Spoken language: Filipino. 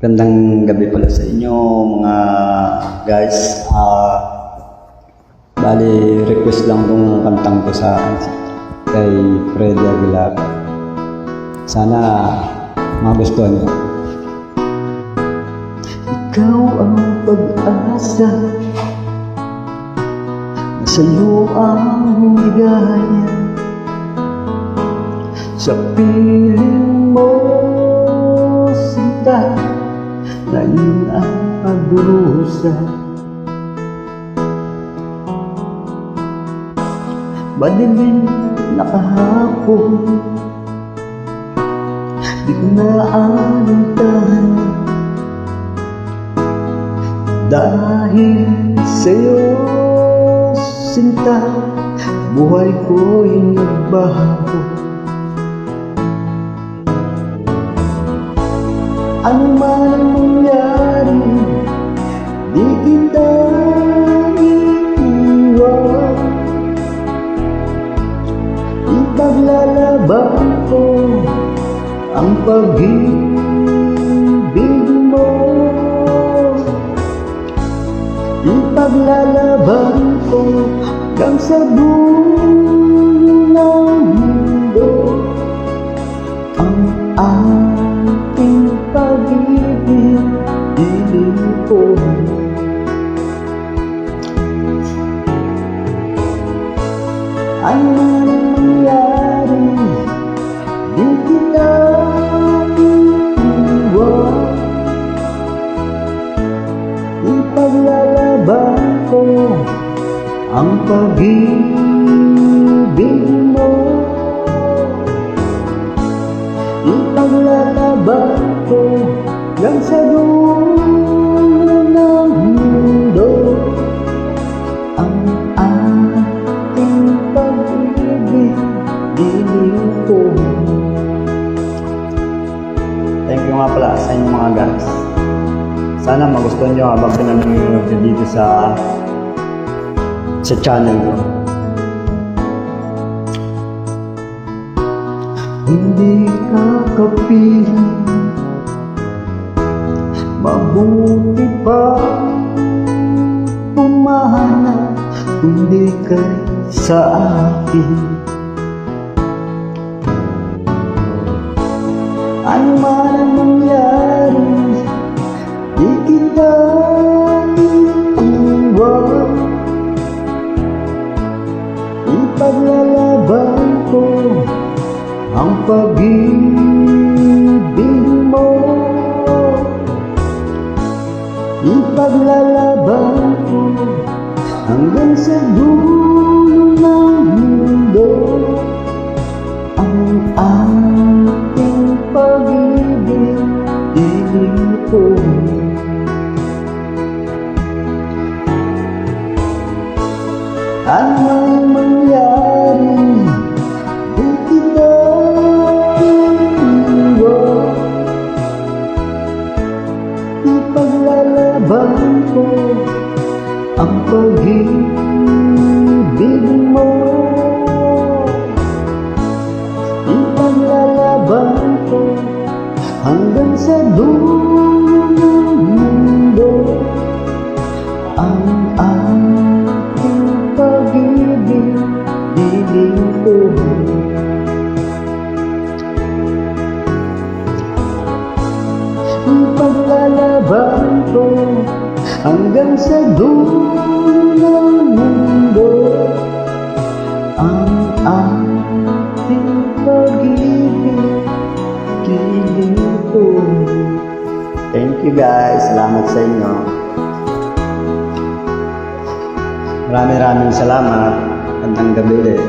Gandang gabi pala sa inyo mga guys. Bali, request lang tong kantang ko sa kay Freddy Aguilar. Sana magustuhan nyo. Ikaw ang pag-asa, nasa luang ligaya, sa piling mo sinta, ngayon ang pagdurusa. Madilim na kahapon, di ko na alintahan, dahil sa'yo sinta, buhay ko'y nagbago. Ano man ang mangyari, di kita iiwan. Ipaglalaban ko ang pag-ibig mo. Ipaglalaban ko hanggang sa dulo ng mundo ang ating pag-ibig, dilim ko. Ano man ang mangyari, di kita iiwan. Ipaglalaban ko ang pag-ibig mo. Ipaglalaban ko hanggang sa dulo ng mundo ang ating pag-ibig, dilim ko. Thank you nga pala sa inyong mga guys. Sana magustuhan nyo habang pinanonood nyo dito sa channel ko. Hindi ka kapiling, mabuti pa pumana, hindi ka sa akin. Ano man ang mangyari, di kita iiwan. Ipaglalaban ko ang pag-ibig mo. Ipaglalaban ko hanggang sa dulo ng mundo ang ating pag-ibig, dilim ko. Ano man mangyari, di kita iiwan. Ipaglalaban ko ang pag-ibig mo. Ipaglalaban ko hanggang sa dulo ng mundo ang ating pag-ibig, dilim ko. Ipaglalaban ko hanggang sa dulo ng mundo ang ating pag-ibig, dilim ko. Thank you guys. Salamat sa inyo. Maraming salamat. Gandang gabi ulit.